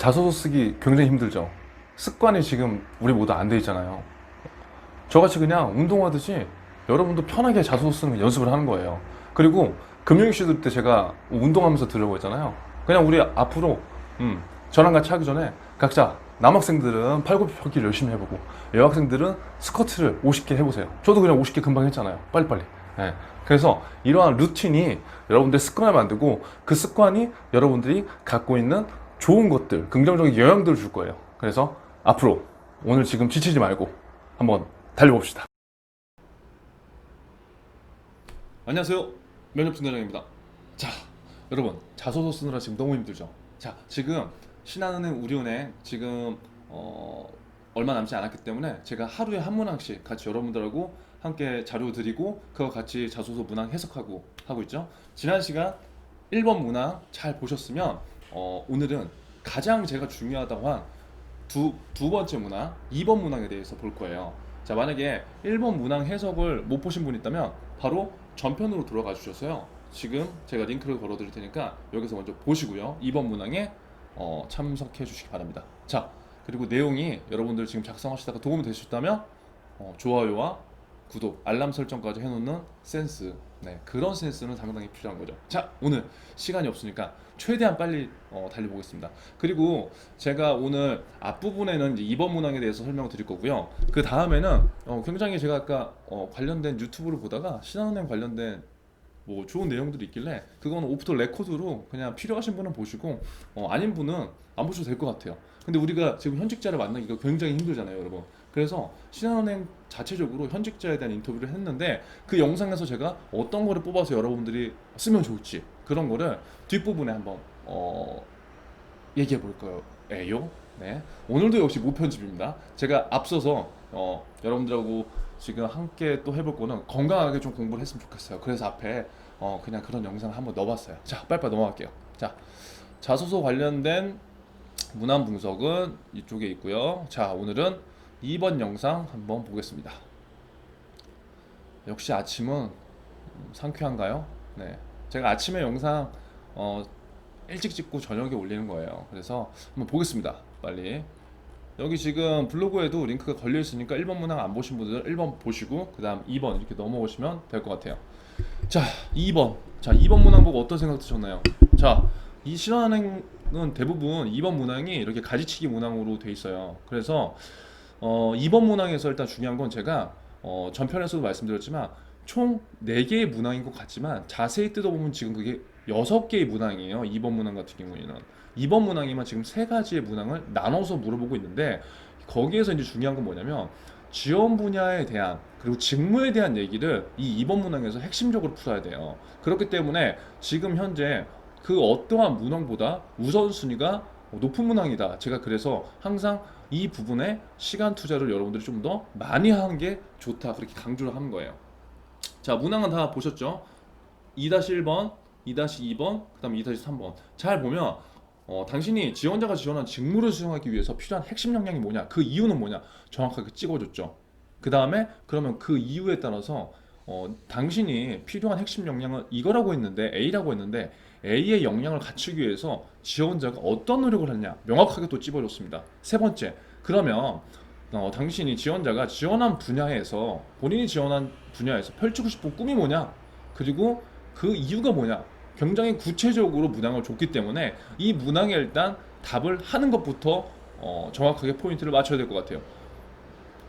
자소서 쓰기 굉장히 힘들죠. 습관이 지금 우리 모두 안 돼 있잖아요. 저같이 그냥 운동하듯이 여러분도 편하게 자소서 쓰는 연습을 하는 거예요. 그리고 금융 이슈 들 때 제가 운동하면서 들으려고 했잖아요. 그냥 우리 앞으로 저랑 같이 하기 전에 각자 남학생들은 팔굽혀펴기를 열심히 해보고 여학생들은 스쿼트를 50개 해보세요. 저도 그냥 50개 금방 했잖아요. 빨리빨리. 예. 그래서 이러한 루틴이 여러분들 습관을 만들고 그 습관이 여러분들이 갖고 있는 좋은 것들, 긍정적인 영향들을 줄 거예요. 그래서 앞으로 오늘 지금 지치지 말고 한번 달려봅시다. 안녕하세요. 면접팀장입니다. 자, 여러분 자소서 쓰느라 지금 너무 힘들죠? 자, 지금 신한은행, 우리은행 지금 얼마 남지 않았기 때문에 제가 하루에 한 문항씩 같이 여러분들하고 함께 자료 드리고 그거 같이 자소서 문항 해석하고 하고 있죠. 지난 시간 1번 문항 잘 보셨으면 오늘은 가장 제가 중요하다고 한 두 번째 문항, 2번 문항에 대해서 볼 거예요. 자, 만약에 1번 문항 해석을 못 보신 분 있다면 바로 전편으로 들어가 주셔서요. 지금 제가 링크를 걸어 드릴 테니까 여기서 먼저 보시고요. 2번 문항에 참석해 주시기 바랍니다. 자, 그리고 내용이 여러분들 지금 작성하시다가 도움이 되셨다면 좋아요와 구독, 알람 설정까지 해놓는 센스, 네, 그런 센스는 상당히 필요한 거죠. 자, 오늘 시간이 없으니까 최대한 빨리 달려보겠습니다. 그리고 제가 오늘 앞부분에는 이제 2번 문항에 대해서 설명을 드릴 거고요. 그 다음에는 굉장히 제가 아까 관련된 유튜브를 보다가 신한은행 관련된 뭐 좋은 내용들이 있길래 그거는 오프 더 레코드로 그냥 필요하신 분은 보시고 아닌 분은 안 보셔도 될 것 같아요. 근데 우리가 지금 현직자를 만나기가 굉장히 힘들잖아요, 여러분. 그래서 신한은행 자체적으로 현직자에 대한 인터뷰를 했는데 그 영상에서 제가 어떤 거를 뽑아서 여러분들이 쓰면 좋을지 그런 거를 뒷부분에 한번 얘기해 볼 거예요. 네. 오늘도 역시 무편집입니다. 제가 앞서서 여러분들하고 지금 함께 또 해볼 거는 건강하게 좀 공부를 했으면 좋겠어요. 그래서 앞에 그냥 그런 영상을 한번 넣어봤어요. 자, 빨리빨리 넘어갈게요. 자, 자소서 관련된 문안 분석은 이쪽에 있고요. 자, 오늘은 2번 영상 한번 보겠습니다. 역시 아침은 상쾌한가요? 네. 제가 아침에 영상 일찍 찍고 저녁에 올리는 거예요. 그래서 한번 보겠습니다. 빨리. 여기 지금 블로그에도 링크가 걸려 있으니까 1번 문항 안 보신 분들은 1번 보시고 그 다음 2번 이렇게 넘어오시면 될 것 같아요. 자, 2번. 자, 2번 문항 보고 어떤 생각 드셨나요? 자, 이 신한은행은 대부분 2번 문항이 이렇게 가지치기 문항으로 돼 있어요. 그래서 2번 문항에서 일단 중요한 건 제가 전편에서도 말씀드렸지만 총 4개의 문항인 것 같지만 자세히 뜯어보면 지금 그게 6개의 문항이에요. 2번 문항 같은 경우에는 2번 문항이면 지금 3가지의 문항을 나눠서 물어보고 있는데 거기에서 이제 중요한 건 뭐냐면 지원 분야에 대한 그리고 직무에 대한 얘기를 이 2번 문항에서 핵심적으로 풀어야 돼요. 그렇기 때문에 지금 현재 그 어떠한 문항보다 우선순위가 높은 문항이다. 제가 그래서 항상 이 부분에 시간 투자를 여러분들이 좀 더 많이 하는 게 좋다. 그렇게 강조를 하는 거예요. 자, 문항은 다 보셨죠? 2-1번, 2-2번, 그 다음에 2-3번. 잘 보면 당신이 지원자가 지원한 직무를 수행하기 위해서 필요한 핵심 역량이 뭐냐, 그 이유는 뭐냐 정확하게 찍어줬죠. 그 다음에 그러면 그 이유에 따라서 당신이 필요한 핵심 역량은 이거라고 했는데 A라고 했는데 A의 역량을 갖추기 위해서 지원자가 어떤 노력을 했냐 명확하게 또 찝어줬습니다. 세 번째, 그러면 당신이 지원자가 지원한 분야에서 본인이 지원한 분야에서 펼치고 싶은 꿈이 뭐냐 그리고 그 이유가 뭐냐 굉장히 구체적으로 문항을 줬기 때문에 이 문항에 일단 답을 하는 것부터 정확하게 포인트를 맞춰야 될 것 같아요.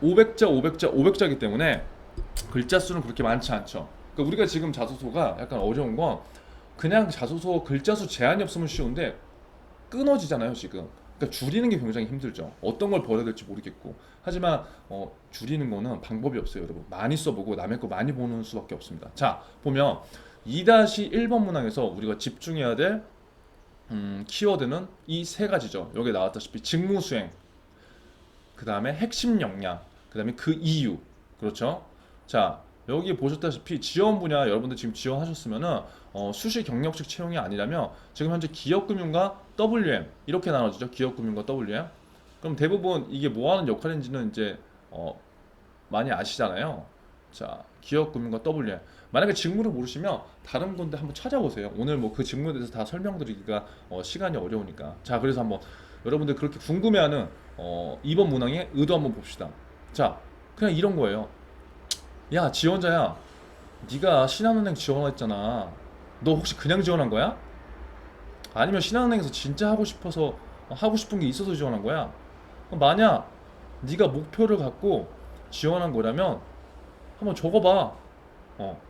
500자, 500자, 500자이기 때문에 글자 수는 그렇게 많지 않죠. 그러니까 우리가 지금 자소서가 약간 어려운 건 그냥 자소서 글자 수 제한이 없으면 쉬운데 끊어지잖아요, 지금. 그러니까 줄이는 게 굉장히 힘들죠. 어떤 걸 버려야 될지 모르겠고. 하지만 줄이는 거는 방법이 없어요, 여러분. 많이 써보고 남의 거 많이 보는 수밖에 없습니다. 자, 보면 2-1번 문항에서 우리가 집중해야 될 키워드는 이 세 가지죠. 여기 나왔다시피 직무 수행, 그 다음에 핵심 역량, 그 다음에 그 이유. 그렇죠? 자, 여기 보셨다시피 지원 분야 여러분들 지금 지원하셨으면은 수시 경력직 채용이 아니라면 지금 현재 기업금융과 WM 이렇게 나눠지죠. 기업금융과 WM. 그럼 대부분 이게 뭐 하는 역할인지는 이제 많이 아시잖아요. 자, 기업금융과 WM. 만약에 직무를 모르시면 다른 건데 한번 찾아보세요. 오늘 뭐 그 직무에 대해서 다 설명드리기가 시간이 어려우니까. 자, 그래서 한번 여러분들 그렇게 궁금해하는 이번 문항의 의도 한번 봅시다. 자, 그냥 이런 거예요. 야, 지원자야, 네가 신한은행 지원했잖아. 너 혹시 그냥 지원한 거야? 아니면 신한은행에서 진짜 하고 싶어서 하고 싶은 게 있어서 지원한 거야? 그럼 만약 네가 목표를 갖고 지원한 거라면 한번 적어봐. 어,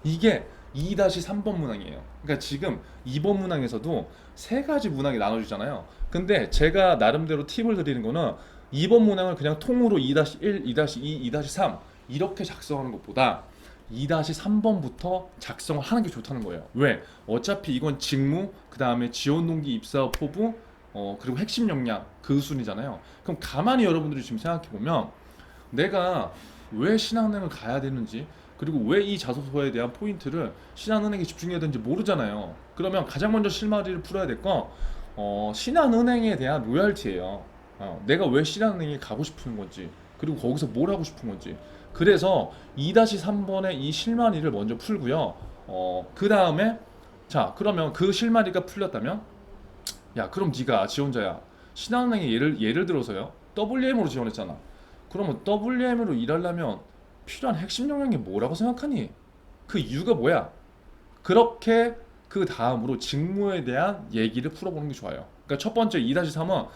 이게 2-3번 문항이에요. 그러니까 지금 2번 문항에서도 세 가지 문항이 나눠지잖아요. 근데 제가 나름대로 팁을 드리는 거는 2번 문항을 그냥 통으로 2-1, 2-2, 2-3 이렇게 작성하는 것보다 2-3번부터 작성을 하는 게 좋다는 거예요. 왜? 어차피 이건 직무, 그 다음에 지원 동기, 입사 포부, 그리고 핵심 역량 그 순이잖아요. 그럼 가만히 여러분들이 지금 생각해 보면 내가 왜 신한은행을 가야 되는지, 그리고 왜 이 자소서에 대한 포인트를 신한은행에 집중해야 되는지 모르잖아요. 그러면 가장 먼저 실마리를 풀어야 될 건 신한은행에 대한 로열티예요. 내가 왜 신한은행에 가고 싶은 건지, 그리고 거기서 뭘 하고 싶은 건지. 그래서 2-3번의 이 실마리를 먼저 풀고요. 그 다음에 자, 그러면 그 실마리가 풀렸다면, 야, 그럼 네가 지원자야. 신한은행에 예를 들어서요. WM으로 지원했잖아. 그러면 WM으로 일하려면 필요한 핵심 역량이 뭐라고 생각하니? 그 이유가 뭐야? 그렇게 그 다음으로 직무에 대한 얘기를 풀어보는 게 좋아요. 그러니까 첫 번째 2-3은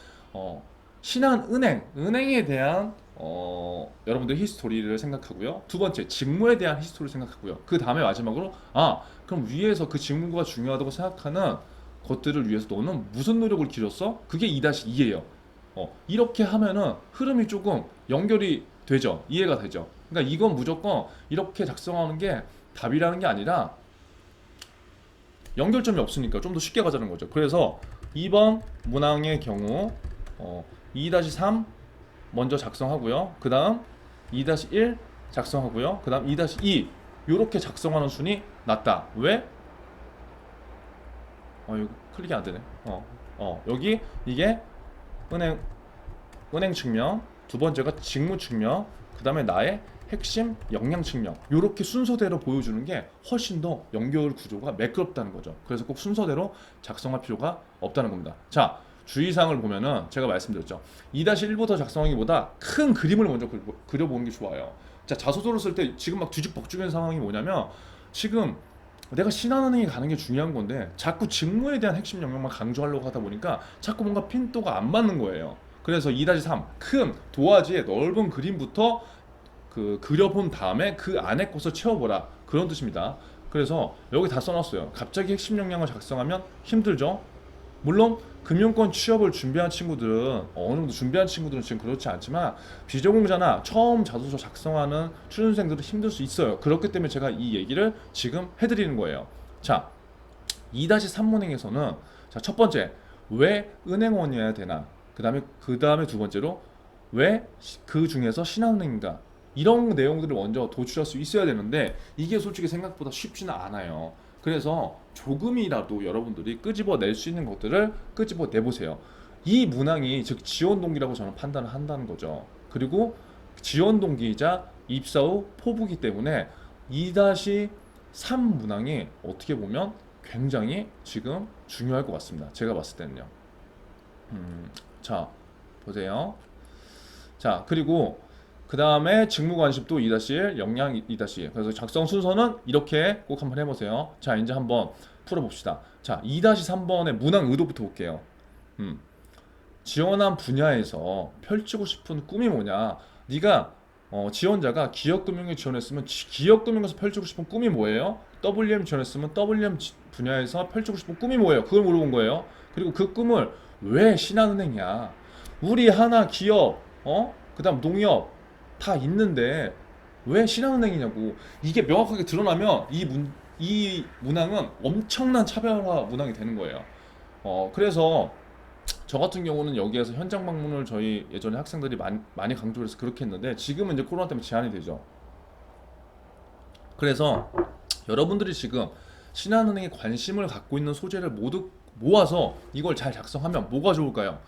은행에 대한 여러분들 히스토리를 생각하고요. 두 번째 직무에 대한 히스토리를 생각하고요. 그 다음에 마지막으로 그럼 위에서 그 직무가 중요하다고 생각하는 것들을 위해서 너는 무슨 노력을 기울였어? 그게 2-2예요. 이렇게 하면은 흐름이 조금 연결이 되죠. 이해가 되죠. 그러니까 이건 무조건 이렇게 작성하는 게 답이라는 게 아니라 연결점이 없으니까 좀 더 쉽게 가자는 거죠. 그래서 2번 문항의 경우 2-3 먼저 작성하고요. 그 다음 2-1 작성하고요. 그 다음 2-2 이렇게 작성하는 순이 낫다. 왜? 이거 클릭이 안 되네. 여기 이게 은행 측면, 두 번째가 직무 측면, 그 다음에 나의 핵심 역량 측면, 이렇게 순서대로 보여주는 게 훨씬 더 연결 구조가 매끄럽다는 거죠. 그래서 꼭 순서대로 작성할 필요가 없다는 겁니다. 자, 주의사항을 보면은 제가 말씀드렸죠. 2-1부터 작성하기보다 큰 그림을 먼저 그려보는 게 좋아요. 자, 자소서를 쓸 때 지금 막 뒤죽박죽인 상황이 뭐냐면, 지금 내가 신한은행에 가는 게 중요한 건데 자꾸 직무에 대한 핵심 역량만 강조하려고 하다 보니까 자꾸 뭔가 핀도가 안 맞는 거예요. 그래서 2-3 큰 도화지의 넓은 그림부터 그려본 다음에 그 안에 것을 채워보라, 그런 뜻입니다. 그래서 여기 다 써놨어요. 갑자기 핵심 역량을 작성하면 힘들죠. 물론 금융권 취업을 준비한 친구들은 어느 정도 준비한 친구들은 지금 그렇지 않지만, 비전공자나 처음 자소서 작성하는 취준생들은 힘들 수 있어요. 그렇기 때문에 제가 이 얘기를 지금 해드리는 거예요. 자, 2-3문행에서는 자, 첫 번째, 왜 은행원이어야 되나? 그 다음에 두 번째로 왜 그 중에서 신한은행인가? 이런 내용들을 먼저 도출할 수 있어야 되는데 이게 솔직히 생각보다 쉽지는 않아요. 그래서 조금이라도 여러분들이 끄집어낼 수 있는 것들을 끄집어내보세요. 이 문항이 즉 지원 동기라고 저는 판단을 한다는 거죠. 그리고 지원 동기이자 입사 후 포부기 때문에 2-3 문항이 어떻게 보면 굉장히 지금 중요할 것 같습니다. 제가 봤을 때는요. 자, 보세요. 자, 그리고 그 다음에 직무 관습도 2-1, 역량 2-2. 그래서 작성 순서는 이렇게 꼭 한번 해보세요. 자, 이제 한번 풀어봅시다. 자, 2-3번의 문항 의도부터 볼게요. 지원한 분야에서 펼치고 싶은 꿈이 뭐냐? 네가 지원자가 기업금융에 지원했으면 기업금융에서 펼치고 싶은 꿈이 뭐예요? WM 지원했으면 WM 분야에서 펼치고 싶은 꿈이 뭐예요? 그걸 물어본 거예요. 그리고 그 꿈을 왜 신한은행이야? 우리 하나 기업, 그다음 농협 다 있는데 왜 신한은행이냐고. 이게 명확하게 드러나면 이 문항은 엄청난 차별화 문항이 되는 거예요. 그래서 저 같은 경우는 여기에서 현장 방문을 저희 예전에 학생들이 많이 강조를 해서 그렇게 했는데 지금은 이제 코로나 때문에 제한이 되죠. 그래서 여러분들이 지금 신한은행에 관심을 갖고 있는 소재를 모두 모아서 이걸 잘 작성하면 뭐가 좋을까요?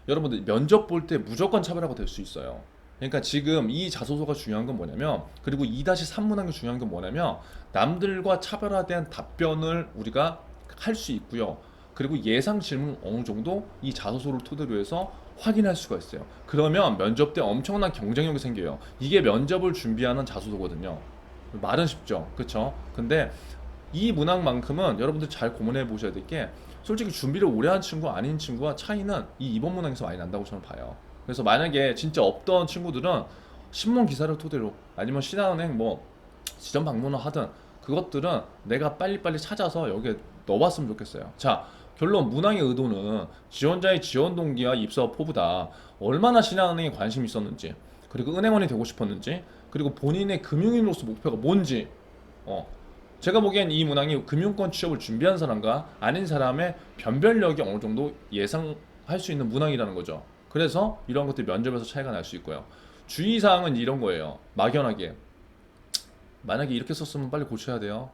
여러분들 면접 볼 때 무조건 차별화가 될 수 있어요. 그러니까 지금 이 자소서가 중요한 건 뭐냐면, 그리고 2-3 문항이 중요한 건 뭐냐면, 남들과 차별화된 답변을 우리가 할 수 있고요. 그리고 예상 질문을 어느 정도 이 자소서를 토대로 해서 확인할 수가 있어요. 그러면 면접 때 엄청난 경쟁력이 생겨요. 이게 면접을 준비하는 자소서거든요. 말은 쉽죠, 그렇죠? 근데 이 문항만큼은 여러분들 잘 고민해 보셔야 될 게, 솔직히 준비를 오래 한 친구 아닌 친구와 차이는 이 이번 문항에서 많이 난다고 저는 봐요. 그래서 만약에 진짜 없던 친구들은 신문 기사를 토대로, 아니면 신한은행 뭐 지점 방문을 하든, 그것들은 내가 빨리빨리 찾아서 여기에 넣어봤으면 좋겠어요. 자, 결론, 문항의 의도는 지원자의 지원 동기와 입사 포부다. 얼마나 신한은행에 관심이 있었는지, 그리고 은행원이 되고 싶었는지, 그리고 본인의 금융인으로서 목표가 뭔지. 어, 제가 보기엔 이 문항이 금융권 취업을 준비한 사람과 아닌 사람의 변별력이 어느 정도 예상할 수 있는 문항이라는 거죠. 그래서 이런 것들이 면접에서 차이가 날 수 있고요. 주의사항은 이런 거예요. 막연하게, 만약에 이렇게 썼으면 빨리 고쳐야 돼요.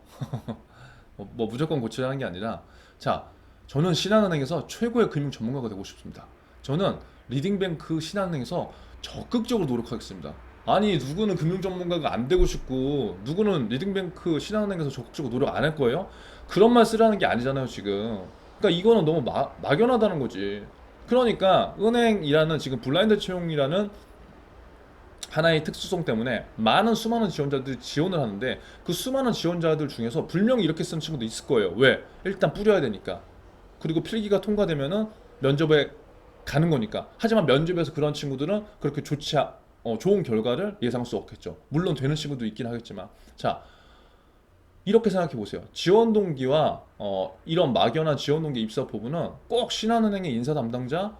뭐 무조건 고쳐야 하는 게 아니라, 자, 저는 신한은행에서 최고의 금융 전문가가 되고 싶습니다. 저는 리딩뱅크 신한은행에서 적극적으로 노력하겠습니다. 아니, 누구는 금융 전문가가 안 되고 싶고 누구는 리딩뱅크 신한은행에서 적극적으로 노력 안 할 거예요? 그런 말 쓰라는 게 아니잖아요, 지금. 그러니까 이거는 너무 막연하다는 거지. 그러니까 은행이라는, 지금 블라인드 채용이라는 하나의 특수성 때문에 많은 수많은 지원자들이 지원을 하는데, 그 수많은 지원자들 중에서 분명히 이렇게 쓰는 친구도 있을 거예요. 왜? 일단 뿌려야 되니까. 그리고 필기가 통과되면은 면접에 가는 거니까. 하지만 면접에서 그런 친구들은 그렇게 좋은 결과를 예상할 수 없겠죠. 물론 되는 친구도 있긴 하겠지만. 자, 이렇게 생각해 보세요. 지원 동기와 이런 막연한 지원 동기 입사 포부는 꼭 신한은행의 인사 담당자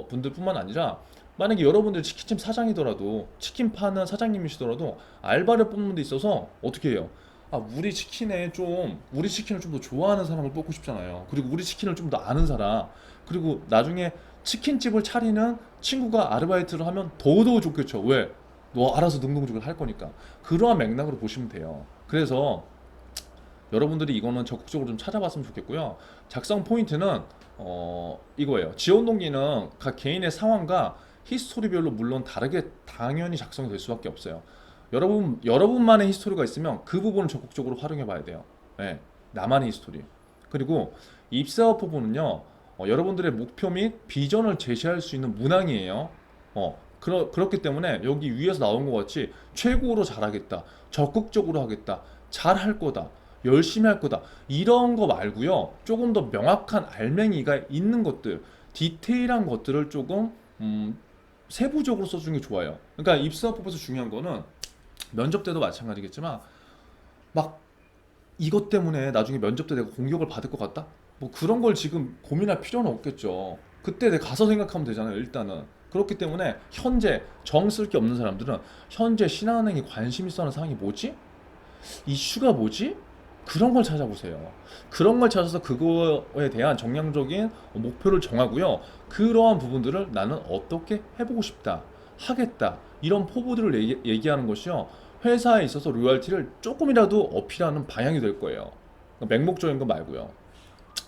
분들뿐만 아니라, 만약에 여러분들 치킨집 사장이더라도, 치킨 파는 사장님이시더라도 알바를 뽑는 데 있어서 어떻게 해요? 아, 우리 치킨을 좀 더 좋아하는 사람을 뽑고 싶잖아요. 그리고 우리 치킨을 좀 더 아는 사람, 그리고 나중에 치킨집을 차리는 친구가 아르바이트를 하면 더더욱 좋겠죠. 왜? 너 알아서 능동적으로 할 거니까. 그러한 맥락으로 보시면 돼요. 그래서 여러분들이 이거는 적극적으로 좀 찾아봤으면 좋겠고요. 작성 포인트는 이거예요. 지원 동기는 각 개인의 상황과 히스토리별로 물론 다르게 당연히 작성이 될 수밖에 없어요. 여러분만의 히스토리가 있으면 그 부분을 적극적으로 활용해 봐야 돼요. 네, 나만의 히스토리. 그리고 입사업 부분은요, 여러분들의 목표 및 비전을 제시할 수 있는 문항이에요. 그렇기 때문에 여기 위에서 나온 것 같이 최고로 잘하겠다, 적극적으로 하겠다, 잘할 거다, 열심히 할 거다, 이런 거 말고요, 조금 더 명확한 알맹이가 있는 것들, 디테일한 것들을 조금 세부적으로 써주는 게 좋아요. 그러니까 입사법에서 중요한 거는, 면접 때도 마찬가지겠지만, 막 이것 때문에 나중에 면접 때 내가 공격을 받을 것 같다? 뭐 그런 걸 지금 고민할 필요는 없겠죠. 그때 내가 가서 생각하면 되잖아요, 일단은. 그렇기 때문에 현재 정 쓸 게 없는 사람들은 현재 신한은행이 관심 있어 하는 사항이 뭐지? 이슈가 뭐지? 그런 걸 찾아보세요. 그런 걸 찾아서 그거에 대한 정량적인 목표를 정하고요. 그러한 부분들을 나는 어떻게 해보고 싶다, 하겠다, 이런 포부들을 얘기하는 것이요, 회사에 있어서 로열티를 조금이라도 어필하는 방향이 될 거예요. 맹목적인 거 말고요.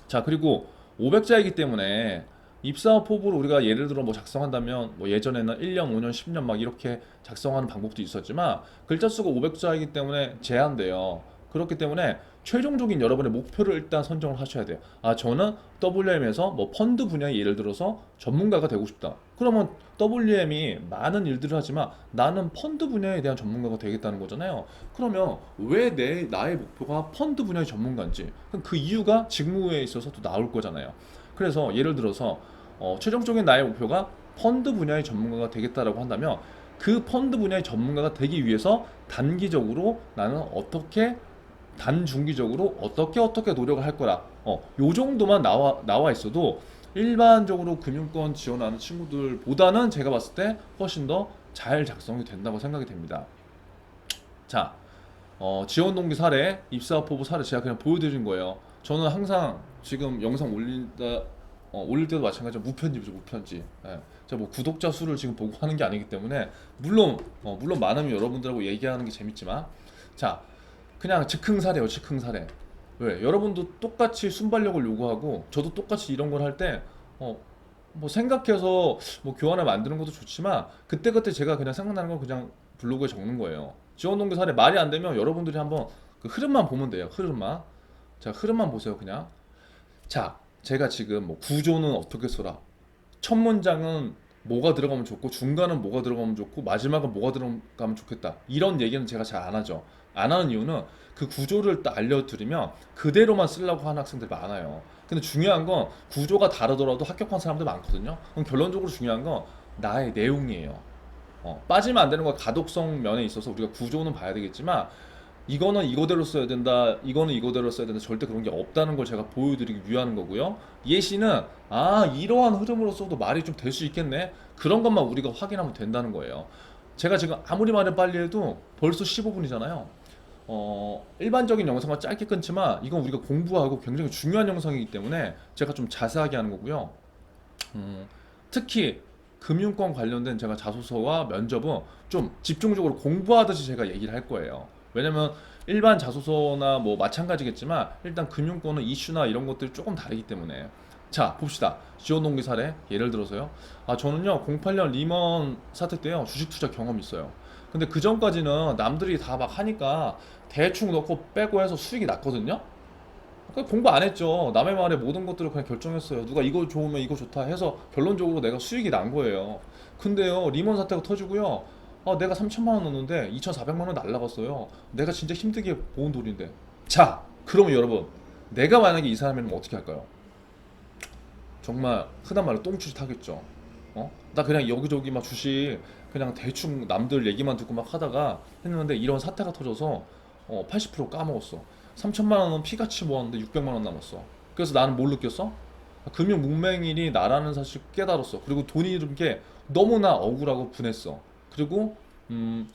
자, 그리고 500자이기 때문에 입사업 포부를 우리가 예를 들어 뭐 작성한다면, 뭐 예전에는 1년, 5년, 10년 막 이렇게 작성하는 방법도 있었지만, 글자 수가 500자이기 때문에 제한돼요. 그렇기 때문에 최종적인 여러분의 목표를 일단 선정을 하셔야 돼요. 아, 저는 WM에서 뭐 펀드 분야에 예를 들어서 전문가가 되고 싶다. 그러면 WM이 많은 일들을 하지만 나는 펀드 분야에 대한 전문가가 되겠다는 거잖아요. 그러면 왜 나의 목표가 펀드 분야의 전문가인지, 그럼 그 이유가 직무에 있어서 또 나올 거잖아요. 그래서 예를 들어서 최종적인 나의 목표가 펀드 분야의 전문가가 되겠다라고 한다면, 그 펀드 분야의 전문가가 되기 위해서 단기적으로 나는 어떻게, 단중기적으로 어떻게 노력을 할 거라. 요 정도만 나와 있어도 일반적으로 금융권 지원하는 친구들보다는 제가 봤을 때 훨씬 더 잘 작성이 된다고 생각이 됩니다. 자, 지원 동기 사례, 입사 포부 사례 제가 그냥 보여드린 거예요. 저는 항상 지금 영상 올릴 때도 마찬가지로 무편집이죠, 무편집. 예. 제가 뭐 구독자 수를 지금 보고 하는 게 아니기 때문에, 물론 많으면 여러분들하고 얘기하는 게 재밌지만, 자, 그냥 즉흥 사례요, 즉흥 사례. 왜? 여러분도 똑같이 순발력을 요구하고 저도 똑같이 이런 걸 할 때, 뭐 생각해서 뭐 교환을 만드는 것도 좋지만, 그때그때 제가 그냥 생각나는 걸 그냥 블로그에 적는 거예요. 지원 동기 사례 말이 안 되면 여러분들이 한번 그 흐름만 보면 돼요. 흐름만. 자, 흐름만 보세요, 그냥. 자, 제가 지금 뭐 구조는 어떻게 써라, 첫 문장은 뭐가 들어가면 좋고 중간은 뭐가 들어가면 좋고 마지막은 뭐가 들어가면 좋겠다, 이런 얘기는 제가 잘 안 하죠. 안 하는 이유는 그 구조를 딱 알려드리면 그대로만 쓰려고 하는 학생들이 많아요. 근데 중요한 건 구조가 다르더라도 합격한 사람들 많거든요. 그럼 결론적으로 중요한 건 나의 내용이에요. 빠지면 안 되는 건 가독성 면에 있어서 우리가 구조는 봐야 되겠지만 이거는 이거대로 써야 된다, 이거는 이거대로 써야 된다, 절대 그런 게 없다는 걸 제가 보여드리기 위한 거고요. 예시는 이러한 흐름으로 써도 말이 좀 될 수 있겠네, 그런 것만 우리가 확인하면 된다는 거예요. 제가 지금 아무리 말을 빨리 해도 벌써 15분이잖아요. 일반적인 영상은 짧게 끊지만 이건 우리가 공부하고 굉장히 중요한 영상이기 때문에 제가 좀 자세하게 하는 거고요. 특히 금융권 관련된 제가 자소서와 면접은 좀 집중적으로 공부하듯이 제가 얘기를 할 거예요. 왜냐면 일반 자소서나 뭐 마찬가지겠지만 일단 금융권은 이슈나 이런 것들이 조금 다르기 때문에. 자, 봅시다. 지원 동기 사례 예를 들어서요. 저는요 08년 리먼 사태 때요 주식 투자 경험이 있어요. 근데 그 전까지는 남들이 다 막 하니까 대충 넣고 빼고 해서 수익이 났거든요. 공부 안 했죠. 남의 말에 모든 것들을 그냥 결정했어요. 누가 이거 좋으면 이거 좋다 해서 결론적으로 내가 수익이 난 거예요. 근데요, 리먼 사태가 터지고요. 내가 3천만 원 넣었는데 2,400만 원 날라갔어요. 내가 진짜 힘들게 모은 돈인데. 자, 그러면 여러분, 내가 만약에 이 사람이면 어떻게 할까요? 정말 흔한 말로 똥줄이 타겠죠. 나 그냥 여기저기 막 주식 그냥 대충 남들 얘기만 듣고 막 하다가 했는데 이런 사태가 터져서 80% 까먹었어. 3천만 원은 피같이 모았는데 600만 원 남았어. 그래서 나는 뭘 느꼈어? 금융 문맹일이 나라는 사실 깨달았어. 그리고 돈이 잃은 게 너무나 억울하고 분했어. 그리고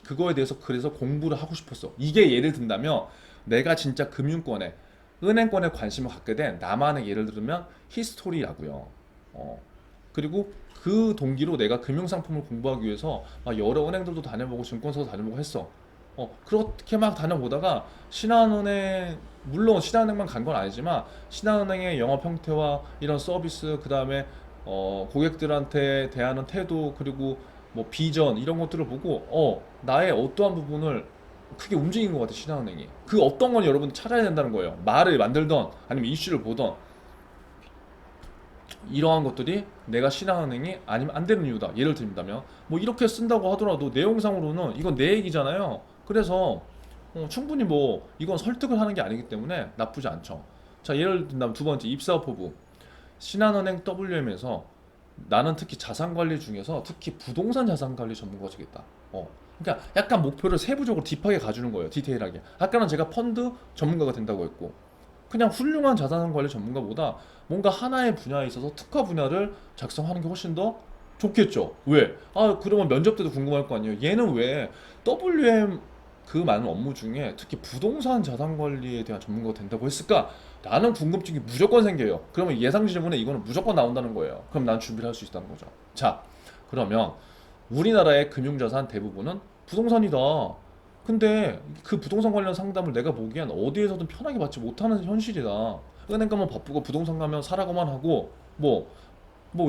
그거에 대해서 그래서 공부를 하고 싶었어. 이게 예를 든다면 내가 진짜 금융권에 은행권에 관심을 갖게 된 나만의 예를 들면 히스토리라고요. 그리고 그 동기로 내가 금융상품을 공부하기 위해서 여러 은행들도 다녀보고 증권사도 다녀보고 했어. 그렇게 막 다녀보다가 신한은행, 물론 신한은행만 간 건 아니지만 신한은행의 영업 형태와 이런 서비스, 그 다음에 고객들한테 대하는 태도, 그리고 뭐 비전 이런 것들을 보고 나의 어떠한 부분을 크게 움직인 것 같아 신한은행이. 그 어떤 건 여러분 찾아야 된다는 거예요. 말을 만들던 아니면 이슈를 보던 이러한 것들이 내가 신한은행이 아니면 안 되는 이유다. 예를 들자면 뭐 이렇게 쓴다고 하더라도 내용상으로는 이건 내 얘기잖아요. 그래서 충분히 뭐 이건 설득을 하는 게 아니기 때문에 나쁘지 않죠. 자, 예를 든다면 두 번째 입사업 허브. 신한은행 WM에서 나는 특히 자산관리 중에서 특히 부동산 자산관리 전문가가 되겠다. 그러니까 약간 목표를 세부적으로 딥하게 가주는 거예요. 디테일하게. 아까는 제가 펀드 전문가가 된다고 했고 그냥 훌륭한 자산관리 전문가보다 뭔가 하나의 분야에 있어서 특화 분야를 작성하는 게 훨씬 더 좋겠죠. 왜? 그러면 면접 때도 궁금할 거 아니에요. 얘는 왜 WM 그 많은 업무 중에 특히 부동산 자산관리에 대한 전문가가 된다고 했을까? 라는 궁금증이 무조건 생겨요. 그러면 예상 질문에 이거는 무조건 나온다는 거예요. 그럼 난 준비를 할 수 있다는 거죠. 자, 그러면 우리나라의 금융자산 대부분은 부동산이다. 근데 그 부동산 관련 상담을 내가 보기엔 어디에서든 편하게 받지 못하는 현실이다. 은행 가면 바쁘고 부동산 가면 사라고만 하고 뭐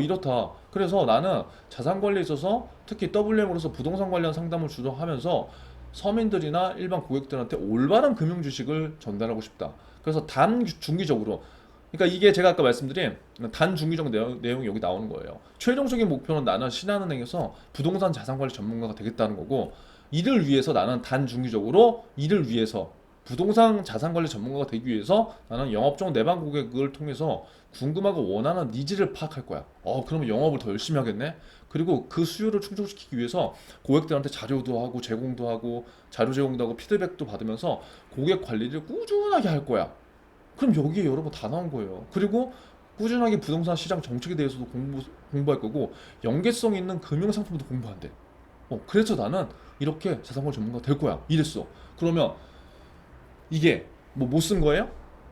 이렇다. 그래서 나는 자산 관리에 있어서 특히 WM으로서 부동산 관련 상담을 주로 하면서 서민들이나 일반 고객들한테 올바른 금융 지식을 전달하고 싶다. 그래서 단중기적으로, 그러니까 이게 제가 아까 말씀드린 단중기적 내용이 여기 나오는 거예요. 최종적인 목표는 나는 신한은행에서 부동산 자산관리 전문가가 되겠다는 거고, 이를 위해서 나는 단중기적으로 이를 위해서 부동산 자산관리 전문가가 되기 위해서 나는 영업종 내방 고객을 통해서 궁금하고 원하는 니즈를 파악할 거야. 그러면 영업을 더 열심히 하겠네. 그리고 그 수요를 충족시키기 위해서 고객들한테 자료도 하고 제공도 하고 자료 제공도 하고 피드백도 받으면서 고객 관리를 꾸준하게 할 거야. 그럼 여기에 여러분 다 나온 거예요. 그리고 꾸준하게 부동산 시장 정책에 대해서도 공부할 거고 연계성 있는 금융 상품도 공부한대. 그래서 나는 이렇게 자산관리 전문가가 될 거야. 이랬어. 그러면 이게 뭐 못 쓴 거예요?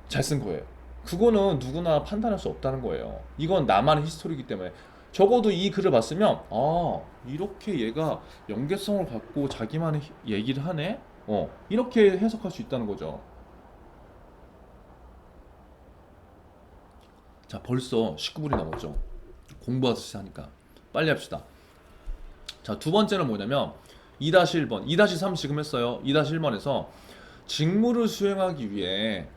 잘 쓴 거예요. 그거는 누구나 판단할 수 없다는 거예요. 이건 나만의 히스토리이기 때문에 적어도 이 글을 봤으면 이렇게 얘가 연계성을 갖고 자기만의 얘기를 하네. 이렇게 해석할 수 있다는 거죠. 자, 벌써 19분이 남았죠. 공부하듯이 하니까 빨리 합시다. 자, 두 번째는 뭐냐면 2-1번, 2-3 지금 했어요. 2-1번에서 직무를 수행하기 위해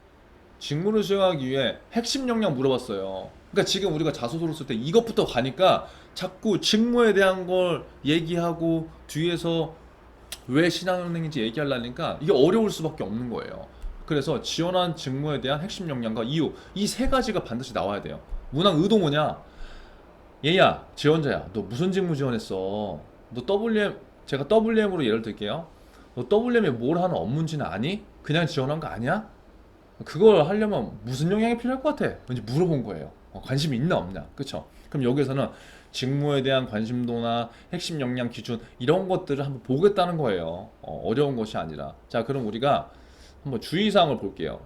핵심 역량 물어봤어요. 그러니까 지금 우리가 자소서로 쓸 때 이것부터 가니까 자꾸 직무에 대한 걸 얘기하고 뒤에서 왜 신한은행인지 얘기하려니까 이게 어려울 수밖에 없는 거예요. 그래서 지원한 직무에 대한 핵심 역량과 이유, 이 세 가지가 반드시 나와야 돼요. 문항 의도 뭐냐? 얘야, 지원자야, 너 무슨 직무 지원했어? 너 WM, 제가 WM으로 예를 들게요. 너 WM이 뭘 하는 업무인지는 아니? 그냥 지원한 거 아니야? 그걸 하려면 무슨 역량이 필요할 것 같아? 왠지 물어본 거예요. 관심이 있나 없냐? 그쵸? 그럼 여기서는 직무에 대한 관심도나 핵심 역량 기준 이런 것들을 한번 보겠다는 거예요. 어려운 것이 아니라. 자, 그럼 우리가 한번 주의사항을 볼게요.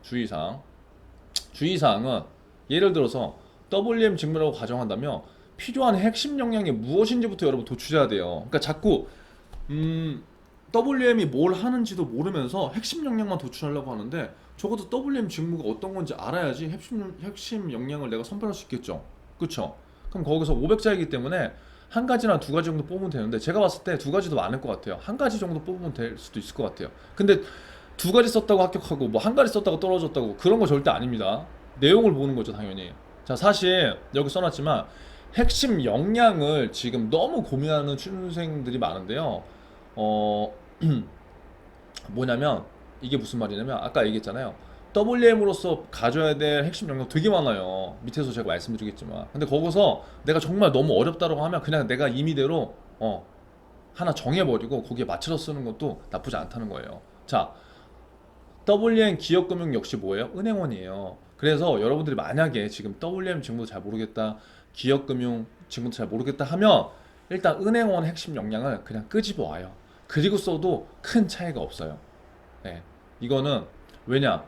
주의사항은 예를 들어서 WM 직무라고 가정한다면 필요한 핵심 역량이 무엇인지부터 여러분 도출해야 돼요. 그러니까 자꾸 WM이 뭘 하는지도 모르면서 핵심 역량만 도출하려고 하는데 적어도 WM 직무가 어떤 건지 알아야지 핵심 역량을 내가 선별할 수 있겠죠. 그쵸? 그럼 거기서 500자이기 때문에 한 가지나 두 가지 정도 뽑으면 되는데 제가 봤을 때 두 가지도 많을 것 같아요. 한 가지 정도 뽑으면 될 수도 있을 것 같아요. 근데 두 가지 썼다고 합격하고 뭐 한 가지 썼다고 떨어졌다고 그런 거 절대 아닙니다. 내용을 보는 거죠, 당연히. 자, 사실 여기 써놨지만 핵심 역량을 지금 너무 고민하는 취준생들이 많은데요. 어, 뭐냐면 이게 무슨 말이냐면 아까 얘기했잖아요. WM으로서 가져야 될 핵심 역량 되게 많아요. 밑에서 제가 말씀드리겠지만. 근데 거기서 내가 정말 너무 어렵다고 하면 그냥 내가 임의대로 하나 정해버리고 거기에 맞춰서 쓰는 것도 나쁘지 않다는 거예요. 자, WM 기업금융 역시 뭐예요? 은행원이에요. 그래서 여러분들이 만약에 지금 WM 직무도 잘 모르겠다, 기업금융 직무도 잘 모르겠다 하면 일단 은행원 핵심 역량을 그냥 끄집어 와요. 그리고 써도 큰 차이가 없어요. 네. 이거는 왜냐?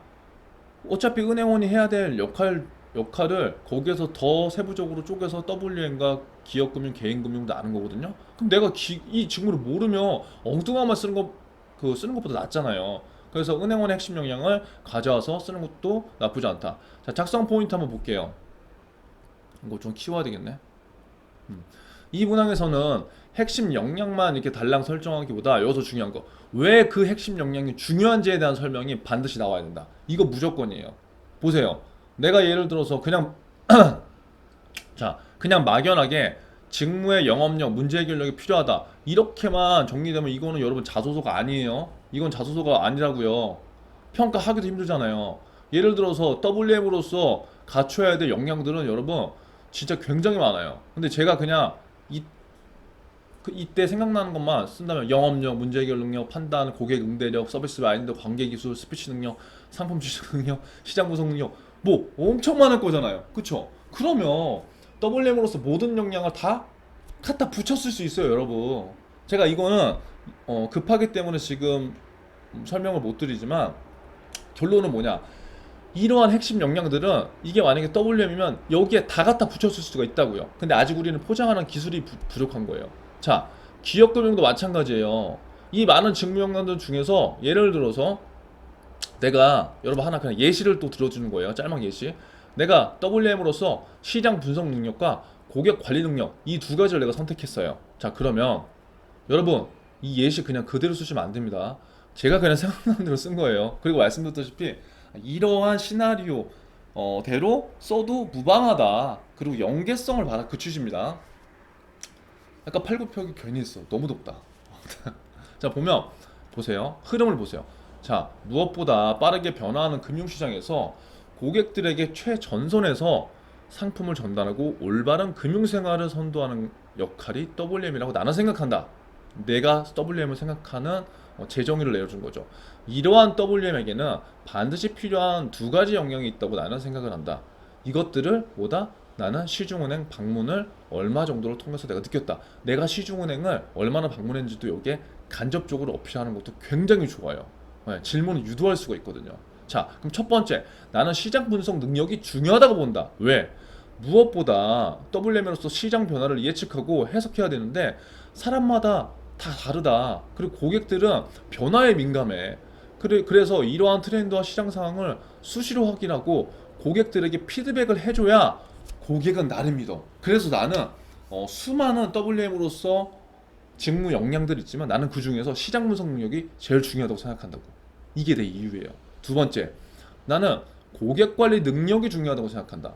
어차피 은행원이 해야 될 역할을 거기에서 더 세부적으로 쪼개서 WM과 기업금융, 개인금융도 아는 거거든요. 그럼 내가 이 직무를 모르면 엉뚱한 말 쓰는 것보다 낫잖아요. 그래서 은행원의 핵심 역량을 가져와서 쓰는 것도 나쁘지 않다. 자, 작성 포인트 한번 볼게요. 이거 좀 키워야 되겠네. 이 문항에서는 핵심 역량만 이렇게 달랑 설정하기보다 여기서 중요한 거, 왜 그 핵심 역량이 중요한지에 대한 설명이 반드시 나와야 된다. 이거 무조건이에요. 보세요. 내가 예를 들어서 그냥 자, 그냥 막연하게 직무의 영업력, 문제 해결력이 필요하다. 이렇게만 정리되면 이거는 여러분 자소서가 아니에요. 이건 자소서가 아니라고요. 평가하기도 힘들잖아요. 예를 들어서 WM으로서 갖춰야 될 역량들은 여러분 진짜 굉장히 많아요. 근데 제가 그냥 이때 생각나는 것만 쓴다면 영업력, 문제 해결 능력, 판단, 고객 응대력, 서비스 마인드, 관계 기술, 스피치 능력, 상품 지식 능력, 시장 분석 능력 뭐 엄청 많을 거잖아요. 그쵸? 그러면 WM으로서 모든 역량을 다 갖다 붙였을 수 있어요, 여러분. 제가 이거는 급하기 때문에 지금 설명을 못 드리지만 결론은 뭐냐? 이러한 핵심 역량들은 이게 만약에 WM이면 여기에 다 갖다 붙였을 수가 있다고요. 근데 아직 우리는 포장하는 기술이 부족한 거예요. 자, 기업금융도 마찬가지예요. 이 많은 직무 역량들 중에서 예를 들어서 내가 여러분 하나 그냥 예시를 또 들어주는 거예요. 짤막 예시. 내가 WM으로서 시장 분석 능력과 고객 관리 능력 이 두 가지를 내가 선택했어요. 자, 그러면 여러분 이 예시 그냥 그대로 쓰시면 안 됩니다. 제가 그냥 생각나는 대로 쓴 거예요. 그리고 말씀드렸다시피 이러한 시나리오 대로 써도 무방하다. 그리고 연계성을 받아 그 취지입니다. 약간 팔굽혀펴기 괜히 했어. 너무 덥다. 자, 보세요. 흐름을 보세요. 자, 무엇보다 빠르게 변화하는 금융시장에서 고객들에게 최전선에서 상품을 전달하고 올바른 금융생활을 선도하는 역할이 WM이라고 나는 생각한다. 내가 WM을 생각하는 재정의를 내려준 거죠. 이러한 WM에게는 반드시 필요한 두 가지 역량이 있다고 나는 생각을 한다. 이것들을 뭐다? 나는 시중은행 방문을 얼마 정도를 통해서 내가 느꼈다. 내가 시중은행을 얼마나 방문했는지도 여기에 간접적으로 어필하는 것도 굉장히 좋아요. 네, 질문을 유도할 수가 있거든요. 자, 그럼 첫 번째, 나는 시장 분석 능력이 중요하다고 본다. 왜? 무엇보다 WM으로서 시장 변화를 예측하고 해석해야 되는데 사람마다 다 다르다. 그리고 고객들은 변화에 민감해. 그래서 이러한 트렌드와 시장 상황을 수시로 확인하고 고객들에게 피드백을 해줘야 고객은 나를 믿어. 그래서 나는 수많은 WM으로서 직무 역량들이 있지만 나는 그 중에서 시장 분석 능력이 제일 중요하다고 생각한다고. 이게 내 이유예요. 두 번째, 나는 고객 관리 능력이 중요하다고 생각한다.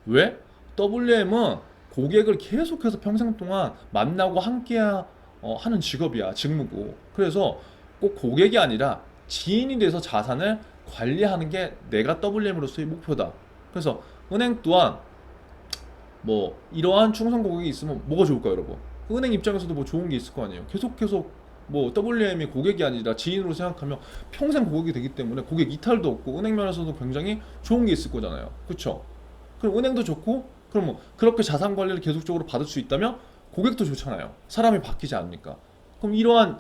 왜? WM은 고객을 계속해서 평생 동안 만나고 함께 하는 직업이야, 직무고. 그래서 꼭 고객이 아니라 지인이 돼서 자산을 관리하는 게 내가 WM으로서의 목표다. 그래서 은행 또한 뭐 이러한 충성 고객이 있으면 뭐가 좋을까요, 여러분? 은행 입장에서도 뭐 좋은 게 있을 거 아니에요. 계속 뭐 WM이 고객이 아니라 지인으로 생각하면 평생 고객이 되기 때문에 고객 이탈도 없고 은행 면에서도 굉장히 좋은 게 있을 거잖아요. 그렇죠? 그럼 은행도 좋고 그럼 뭐 그렇게 자산 관리를 계속적으로 받을 수 있다면 고객도 좋잖아요. 사람이 바뀌지 않으니까. 그럼 이러한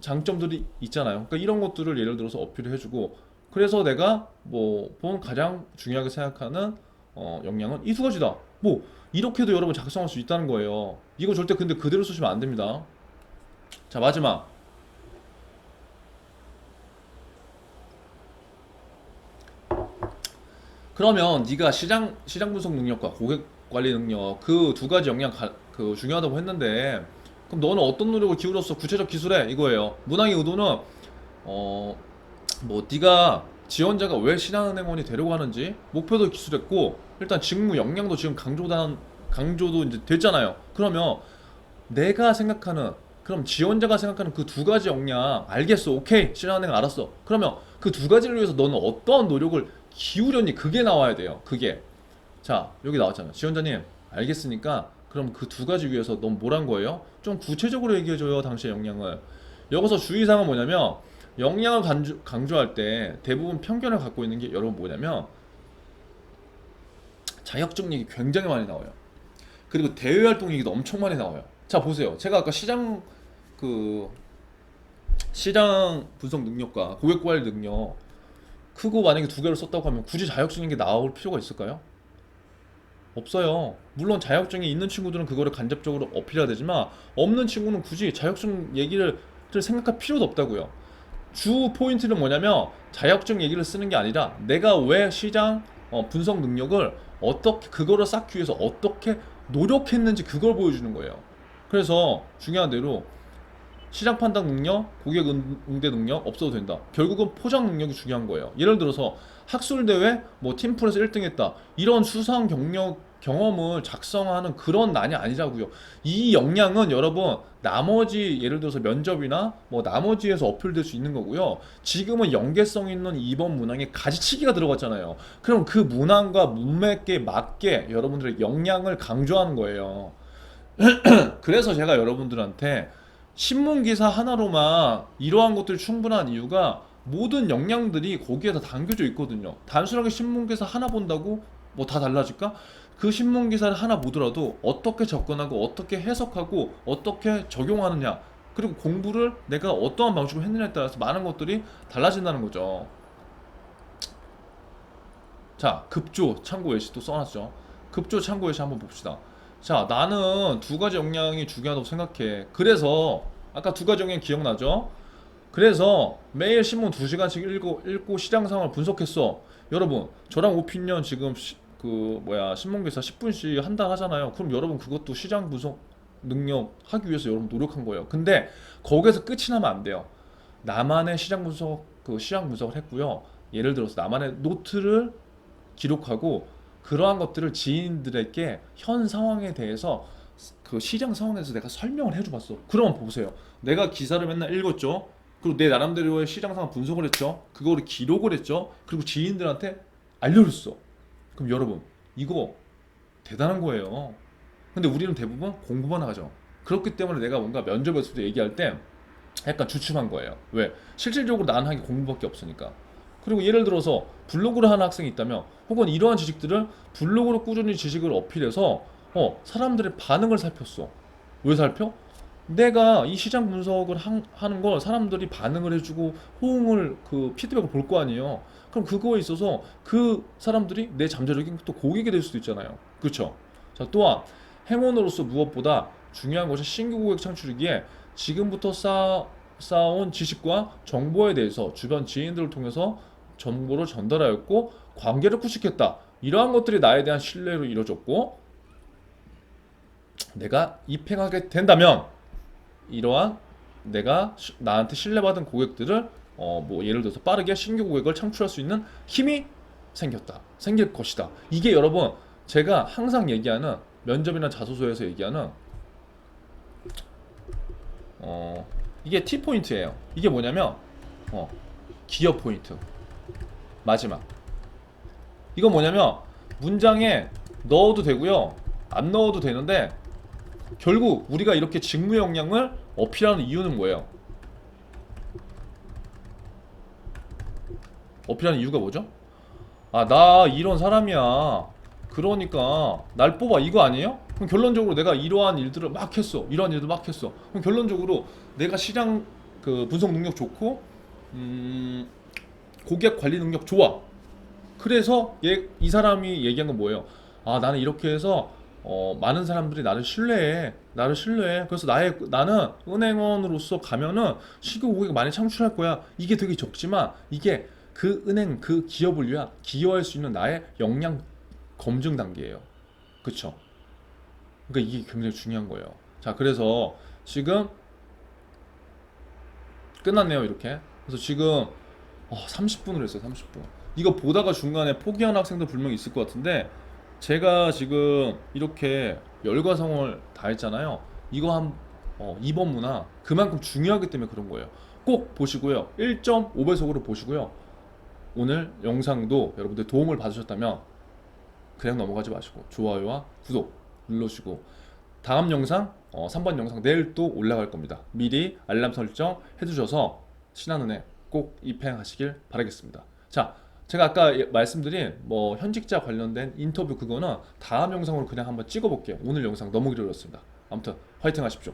장점들이 있잖아요. 그러니까 이런 것들을 예를 들어서 어필을 해주고 그래서 내가 뭐 본 가장 중요하게 생각하는 역량은 이 두 가지다. 뭐 이렇게도 여러분 작성할 수 있다는 거예요. 이거 절대 근데 그대로 쓰시면 안 됩니다. 자, 마지막. 그러면 네가 시장 분석 능력과 고객 관리 능력 그 두 가지 역량 그 중요하다고 했는데 그럼 너는 어떤 노력을 기울였어? 구체적 기술에 이거예요. 문항의 의도는 어 뭐 네가 지원자가 왜 신한은행원이 되려고 하는지 목표도 기술했고 일단 직무 역량도 지금 강조도 이제 됐잖아요. 그러면 내가 생각하는 그럼 지원자가 생각하는 그 두 가지 역량 알겠어, 오케이, 신한은행 알았어. 그러면 그 두 가지를 위해서 너는 어떠한 노력을 기울였니? 그게 나와야 돼요. 그게. 자, 여기 나왔잖아. 지원자님 알겠으니까 그럼 그 두 가지 위해서 넌 뭘 한 거예요? 좀 구체적으로 얘기해줘요, 당시의 역량을. 여기서 주의사항은 뭐냐면 역량을 강조할 때 대부분 편견을 갖고 있는 게 여러분 뭐냐면 자격증 얘기 굉장히 많이 나와요. 그리고 대외 활동 얘기도 엄청 많이 나와요. 자, 보세요. 제가 아까 그 시장 분석 능력과 고객 관리 능력 크고 만약에 두 개를 썼다고 하면 굳이 자격증인 게 나올 필요가 있을까요? 없어요. 물론 자격증이 있는 친구들은 그거를 간접적으로 어필해야 되지만 없는 친구는 굳이 자격증 얘기를 생각할 필요도 없다고요. 주 포인트는 뭐냐면 자격증 얘기를 쓰는 게 아니라 내가 왜 시장 분석 능력을 어떻게 그거를 쌓기 위해서 어떻게 노력했는지 그걸 보여주는 거예요. 그래서 중요한 대로 시장 판단 능력, 고객 응대 능력 없어도 된다. 결국은 포장 능력이 중요한 거예요. 예를 들어서 학술 대회 뭐 팀플에서 1등 했다. 이런 수상 경험을 작성하는 그런 난이 아니라고요. 이 역량은 여러분 나머지 예를 들어서 면접이나 뭐 나머지에서 어필될 수 있는 거고요. 지금은 연계성 있는 이번 문항에 가지치기가 들어갔잖아요. 그럼 그 문항과 문맥에 맞게 여러분들의 역량을 강조하는 거예요. 그래서 제가 여러분들한테 신문 기사 하나로만 이러한 것들이 충분한 이유가 모든 역량들이 거기에 다 담겨져 있거든요. 단순하게 신문 기사 하나 본다고 뭐 다 달라질까? 그 신문 기사를 하나 보더라도 어떻게 접근하고 어떻게 해석하고 어떻게 적용하느냐 그리고 공부를 내가 어떠한 방식으로 했느냐에 따라서 많은 것들이 달라진다는 거죠. 자, 급조 참고 예시 또 써놨죠. 급조 참고 예시 한번 봅시다. 자, 나는 두 가지 역량이 중요하다고 생각해. 그래서 아까 두 가지 역량 기억나죠? 그래서 매일 신문 2시간씩 읽고 시장 상황을 분석했어. 여러분, 저랑 오피니언 지금 신문 기사 10분씩 한다 하잖아요. 그럼 여러분 그것도 시장 분석 능력 하기 위해서 여러분 노력한 거예요. 근데 거기서 끝이 나면 안 돼요. 나만의 시장 분석을 했고요. 예를 들어서 나만의 노트를 기록하고 그러한 것들을 지인들에게 현 상황에 대해서 그 시장 상황에서 내가 설명을 해줘봤어. 그러면 보세요. 내가 기사를 맨날 읽었죠. 그리고 내 나름대로의 시장 상황 분석을 했죠. 그거를 기록을 했죠. 그리고 지인들한테 알려줬어. 그럼 여러분 이거 대단한 거예요. 근데 우리는 대부분 공부만 하죠. 그렇기 때문에 내가 뭔가 면접에서도 얘기할 때 약간 주춤한 거예요. 왜? 실질적으로 나는 한 게 공부밖에 없으니까. 그리고 예를 들어서 블로그를 하는 학생이 있다면 혹은 이러한 지식들을 블로그로 꾸준히 지식을 어필해서 사람들의 반응을 살폈어. 왜 살펴? 내가 이 시장 분석을 하는 걸 사람들이 반응을 해주고 호응을 그 피드백을 볼 거 아니에요. 그럼 그거에 있어서 그 사람들이 내 잠재력인 또 고객이 될 수도 있잖아요. 그렇죠? 자, 또한 행운으로서 무엇보다 중요한 것이 신규 고객 창출이기에 지금부터 쌓아온 지식과 정보에 대해서 주변 지인들을 통해서 정보를 전달하였고 관계를 구축했다. 이러한 것들이 나에 대한 신뢰로 이루어졌고 내가 입행하게 된다면 이러한 내가 나한테 신뢰받은 고객들을 뭐 예를 들어서 빠르게 신규 고객을 창출할 수 있는 힘이 생길 것이다. 이게 여러분 제가 항상 얘기하는 면접이나 자소서에서 얘기하는 이게 T포인트예요. 이게 뭐냐면 어, 기업 포인트. 마지막. 이거 뭐냐면 문장에 넣어도 되고요. 안 넣어도 되는데 결국 우리가 이렇게 직무 역량을 어필하는 이유는 뭐예요? 어필하는 이유가 뭐죠? 아, 나 이런 사람이야. 그러니까 날 뽑아 이거 아니에요? 그럼 결론적으로 내가 이러한 일들을 막 했어. 이러한 일들 막 했어. 그럼 결론적으로 내가 시장 그 분석 능력 좋고 고객 관리 능력 좋아. 그래서 이 사람이 얘기한 건 뭐예요? 아, 나는 이렇게 해서 많은 사람들이 나를 신뢰해. 나를 신뢰해. 그래서 나는 은행원으로서 가면은 신규 고객 많이 창출할 거야. 이게 되게 적지만 이게 그 은행, 그 기업을 위해 기여할 수 있는 나의 역량 검증 단계예요. 그쵸? 그러니까 이게 굉장히 중요한 거예요. 자, 그래서 지금 끝났네요, 이렇게. 그래서 지금 30분을 했어요, 30분. 이거 보다가 중간에 포기하는 학생도 분명히 있을 것 같은데 제가 지금 이렇게 열과성을 다 했잖아요. 이거 한 2번 문화 그만큼 중요하기 때문에 그런 거예요. 꼭 보시고요. 1.5배속으로 보시고요. 오늘 영상도 여러분들 도움을 받으셨다면 그냥 넘어가지 마시고 좋아요와 구독 눌러주시고 다음 영상 3번 영상 내일 또 올라갈 겁니다. 미리 알람 설정 해두셔서 신한은행 꼭 입행하시길 바라겠습니다. 자, 제가 아까 말씀드린 뭐 현직자 관련된 인터뷰 그거는 다음 영상으로 그냥 한번 찍어볼게요. 오늘 영상 너무 길어졌습니다. 아무튼 화이팅 하십시오.